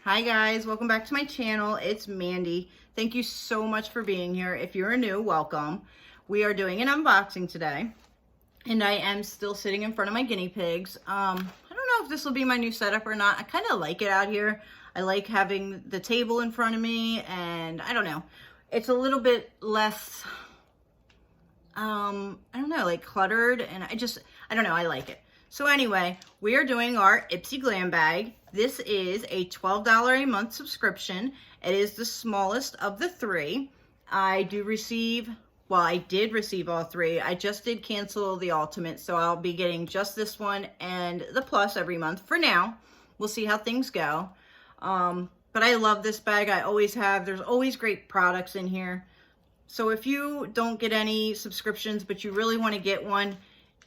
Hi guys, welcome back to my channel. It's Mandy. Thank you so much for being here. If you're new, welcome. We are doing an unboxing today, and I am still sitting in front of my guinea pigs. I don't know if this will be my new setup or not. I kind of like it out here. I like having the table in front of me, and I don't know. It's a little bit less, I don't know, like cluttered, and I don't know, I like it. So anyway, we are doing our Ipsy Glam bag. This is a $12 a month subscription. It is the smallest of the three. I did receive all three. I just did cancel the ultimate, so I'll be getting just this one and the plus every month for now. We'll see how things go. But I love this bag. I always have. There's always great products in here. So if you don't get any subscriptions, but you really want to get one,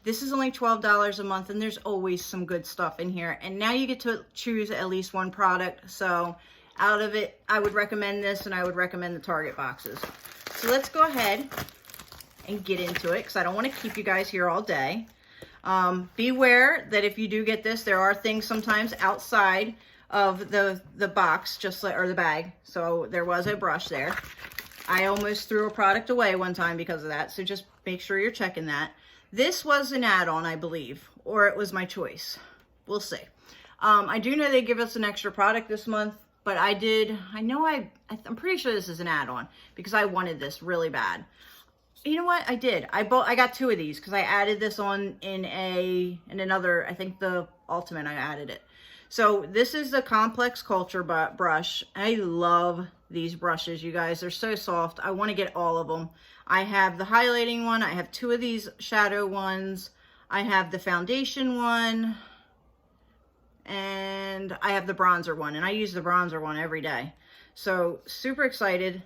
this is only $12 a month, and there's always some good stuff in here. And now you get to choose at least one product. So out of it, I would recommend this, and I would recommend the Target boxes. So let's go ahead and get into it, because I don't want to keep you guys here all day. Beware that if you do get this, there are things sometimes outside of the box, or the bag. So there was a brush there. I almost threw a product away one time because of that. So just make sure you're checking that. This was an add-on, I believe, or it was my choice. We'll see. I do know they give us an extra product this month, but I'm pretty sure this is an add-on because I wanted this really bad. You know what? I did. I got two of these because I added this on in another, I think the Ultimate, I added it. So this is the Complex Culture brush. I love these brushes, you guys. They're so soft. I want to get all of them. I have the highlighting one. I have two of these shadow ones. I have the foundation one. And I have the bronzer one. And I use the bronzer one every day. So super excited.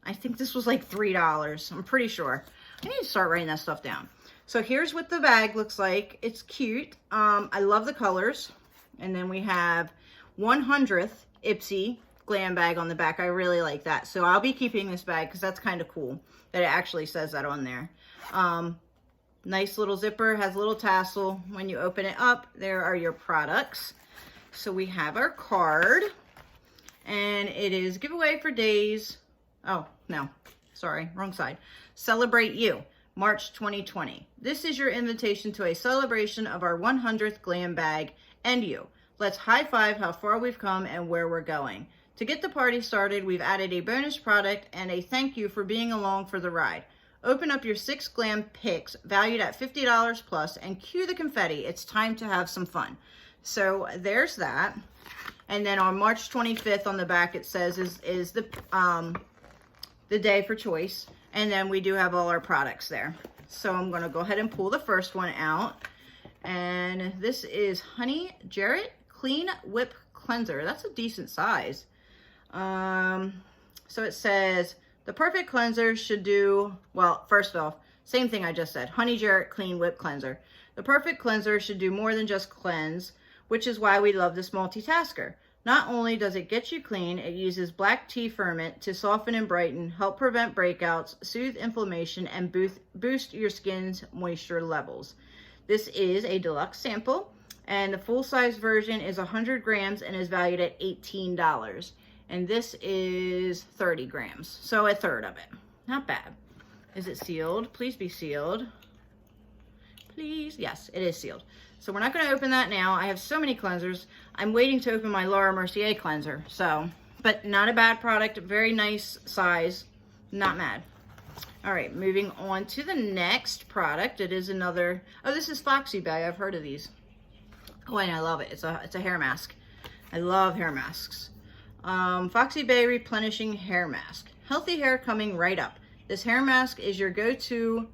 I think this was like $3. I'm pretty sure. I need to start writing that stuff down. So here's what the bag looks like. It's cute. I love the colors. And then we have 100th Ipsy Glam bag on the back. I really like that. So I'll be keeping this bag because that's kind of cool that it actually says that on there. Nice little zipper, has a little tassel. When you open it up, there are your products. So we have our card, and it is giveaway for days. Oh, no, sorry, wrong side. Celebrate You, March 2020. This is your invitation to a celebration of our 100th Glam bag and you. Let's high five how far we've come and where we're going. To get the party started, we've added a bonus product and a thank you for being along for the ride. Open up your 6 Glam picks valued at $50 plus and cue the confetti. It's time to have some fun. So there's that. And then on March 25th on the back it says is the day for choice. And then we do have all our products there. So I'm going to go ahead and pull the first one out. And this is Honey Jarrett Clean Whip Cleanser. That's a decent size. So it says, the perfect cleanser should do, well, first off, same thing I just said, Honey Jarrett Clean Whip Cleanser. The perfect cleanser should do more than just cleanse, which is why we love this multitasker. Not only does it get you clean, it uses black tea ferment to soften and brighten, help prevent breakouts, soothe inflammation, and boost your skin's moisture levels. This is a deluxe sample, and the full-size version is 100 grams and is valued at $18. And this is 30 grams, so a third of it. Not bad. Is it sealed? Please be sealed. Please. Yes, it is sealed. So we're not going to open that now. I have so many cleansers. I'm waiting to open my Laura Mercier cleanser. So, but not a bad product. Very nice size. Not mad. All right, moving on to the next product. It is another, oh, this is Foxy Bay. I've heard of these. Oh, and I love it. It's a hair mask. I love hair masks. Foxy Bay Replenishing Hair Mask. Healthy hair coming right up. This hair mask is your go-to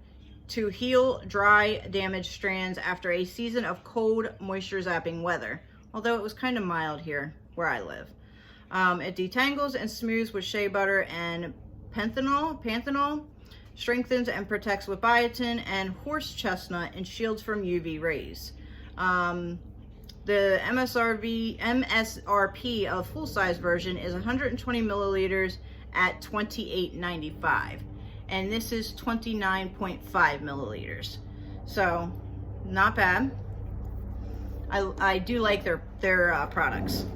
to heal dry, damaged strands after a season of cold, moisture-zapping weather. Although it was kind of mild here where I live. It detangles and smooths with shea butter and panthenol, strengthens and protects with biotin and horse chestnut, and shields from UV rays. The MSRP of full-size version is 120 milliliters at $28.95, and this is 29.5 milliliters. So, not bad. I do like their products.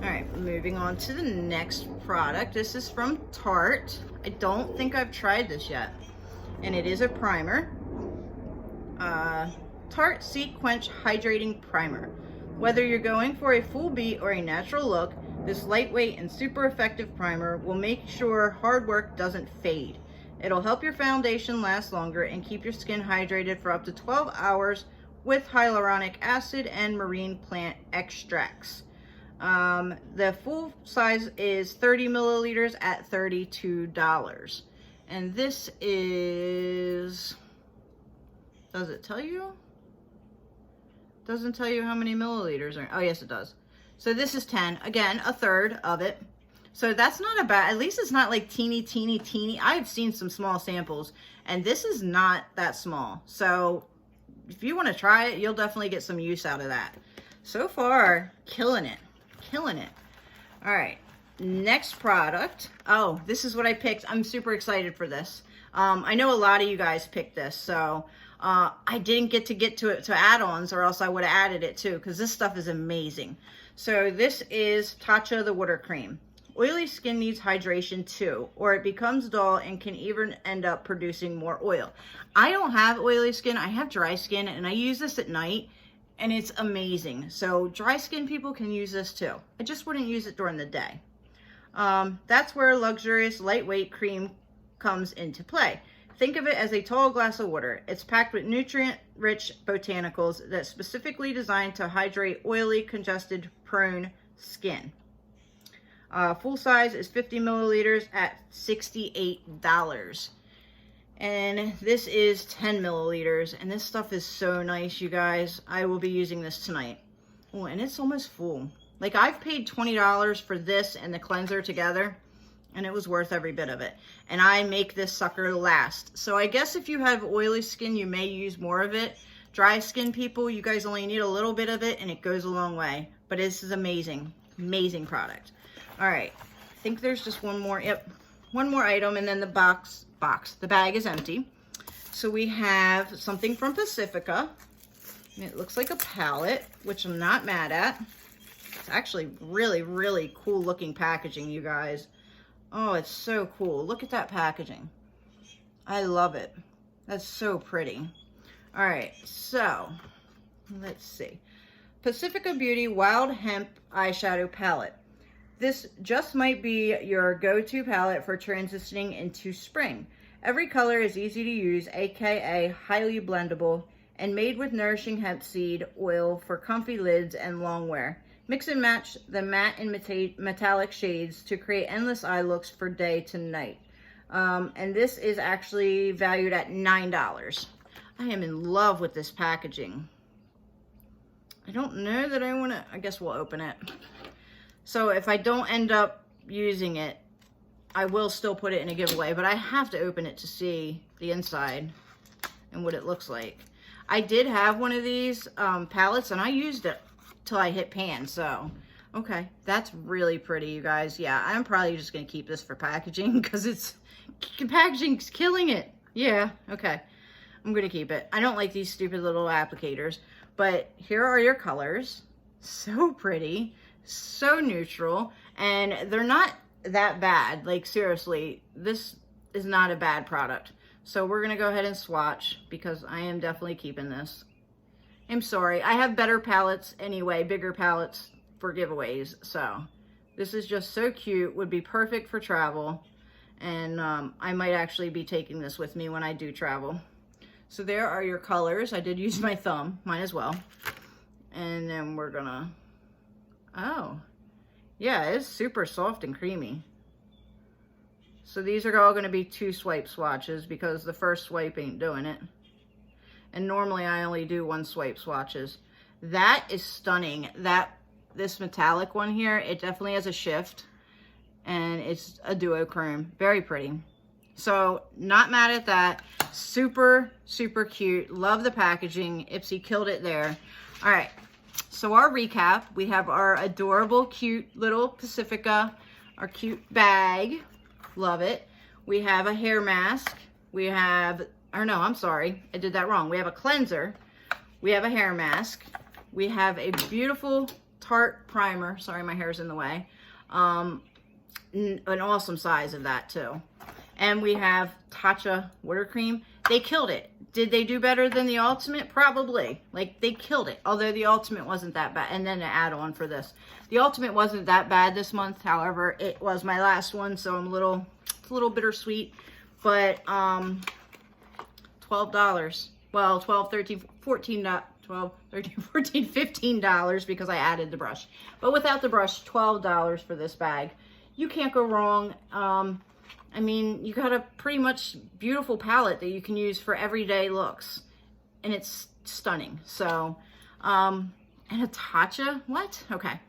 All right, moving on to the next product. This is from Tarte. I don't think I've tried this yet. And it is a primer. Tarte Sea Quench Hydrating Primer. Whether you're going for a full beat or a natural look, this lightweight and super effective primer will make sure hard work doesn't fade. It'll help your foundation last longer and keep your skin hydrated for up to 12 hours with hyaluronic acid and marine plant extracts. The full size is 30 milliliters at $32. And this is, does it tell you? Doesn't tell you how many milliliters are, oh yes it does. So this is 10, again, a third of it. So that's not a bad, at least it's not like teeny. I've seen some small samples and this is not that small. So if you want to try it, you'll definitely get some use out of that. So far, killing it. All right, next product. Oh, this is what I picked. I'm super excited for this. I know a lot of you guys picked this, so I didn't get to it to add-ons, or else I would have added it too, because this stuff is amazing. So this is Tatcha the Water Cream. Oily skin needs hydration too, or it becomes dull and can even end up producing more oil. I don't have oily skin, I have dry skin, and I use this at night, and it's amazing. So dry skin people can use this too. I just wouldn't use it during the day. That's where luxurious lightweight cream comes into play. Think of it as a tall glass of water. It's packed with nutrient-rich botanicals that's specifically designed to hydrate oily, congested, prone skin. Full size is 50 milliliters at $68. And this is 10 milliliters. And this stuff is so nice, you guys. I will be using this tonight. Oh, and it's almost full. Like, I've paid $20 for this and the cleanser together, and it was worth every bit of it. And I make this sucker last. So I guess if you have oily skin, you may use more of it. Dry skin people, you guys only need a little bit of it, and it goes a long way. But this is amazing. Amazing product. All right. I think there's just one more. Yep. One more item, and then the the bag is empty. So we have something from Pacifica. And it looks like a palette, which I'm not mad at. It's actually really cool looking packaging, you guys. Oh, it's so cool. Look at that packaging. I love it. That's so pretty. All right, so let's see. Pacifica Beauty Wild Hemp Eyeshadow Palette. This just might be your go-to palette for transitioning into spring. Every color is easy to use, aka highly blendable, and made with nourishing hemp seed oil for comfy lids and long wear. Mix and match the matte and metallic shades to create endless eye looks for day to night. And this is actually valued at $9. I am in love with this packaging. I don't know that I want to, I guess we'll open it. So if I don't end up using it, I will still put it in a giveaway, but I have to open it to see the inside and what it looks like. I did have one of these palettes, and I used it till I hit pan, so okay, that's really pretty, you guys. Yeah, I'm probably just gonna keep this for packaging because packaging's killing it. Yeah, okay, I'm gonna keep it. I don't like these stupid little applicators, but here are your colors. So pretty, so neutral, and they're not that bad. Like, seriously, this is not a bad product. So we're gonna go ahead and swatch because I am definitely keeping this. I'm sorry, I have better palettes anyway, bigger palettes for giveaways. So this is just so cute, would be perfect for travel. And I might actually be taking this with me when I do travel. So there are your colors. I did use my thumb, might as well. And then we're gonna, oh, yeah, it's super soft and creamy. So these are all gonna be 2 swipe swatches because the first swipe ain't doing it. And normally I only do 1 swipe swatches. That is stunning. This metallic one here, it definitely has a shift, and it's a duochrome. Very pretty. So not mad at that. Super cute. Love the packaging. Ipsy killed it there. All right, so our recap, we have our adorable cute little Pacifica, our cute bag. Love it. We have a hair mask. We have, or no, I'm sorry, I did that wrong. We have a cleanser. We have a hair mask. We have a beautiful Tarte primer. Sorry, my hair's in the way. An awesome size of that too. And we have Tatcha water cream. They killed it. Did they do better than the Ultimate? Probably. Like, they killed it. Although the Ultimate wasn't that bad. And then an add-on for this. The Ultimate wasn't that bad this month. However, it was my last one, so I'm it's a little bittersweet. But $12. Well, $12, $13, $14, $12, $13, $14, $15 because I added the brush. But without the brush, $12 for this bag. You can't go wrong. I mean, you got a pretty much beautiful palette that you can use for everyday looks. And it's stunning. So, and a Tatcha? What? Okay.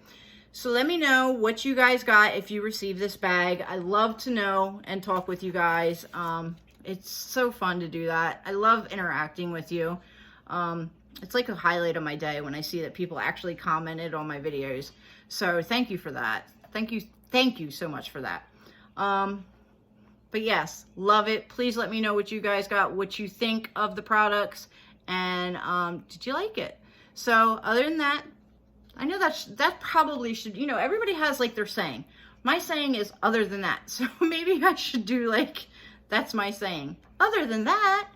So let me know what you guys got if you receive this bag. I love to know and talk with you guys. It's so fun to do that. I love interacting with you. It's like a highlight of my day when I see that people actually commented on my videos. So thank you for that. Thank you so much for that. But yes, love it. Please let me know what you guys got, what you think of the products, and did you like it? So other than that, I know that probably should, you know, everybody has like their saying. My saying is other than that. So maybe I should do like, that's my saying. Other than that.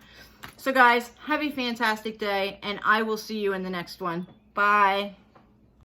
So guys, have a fantastic day, and I will see you in the next one. Bye.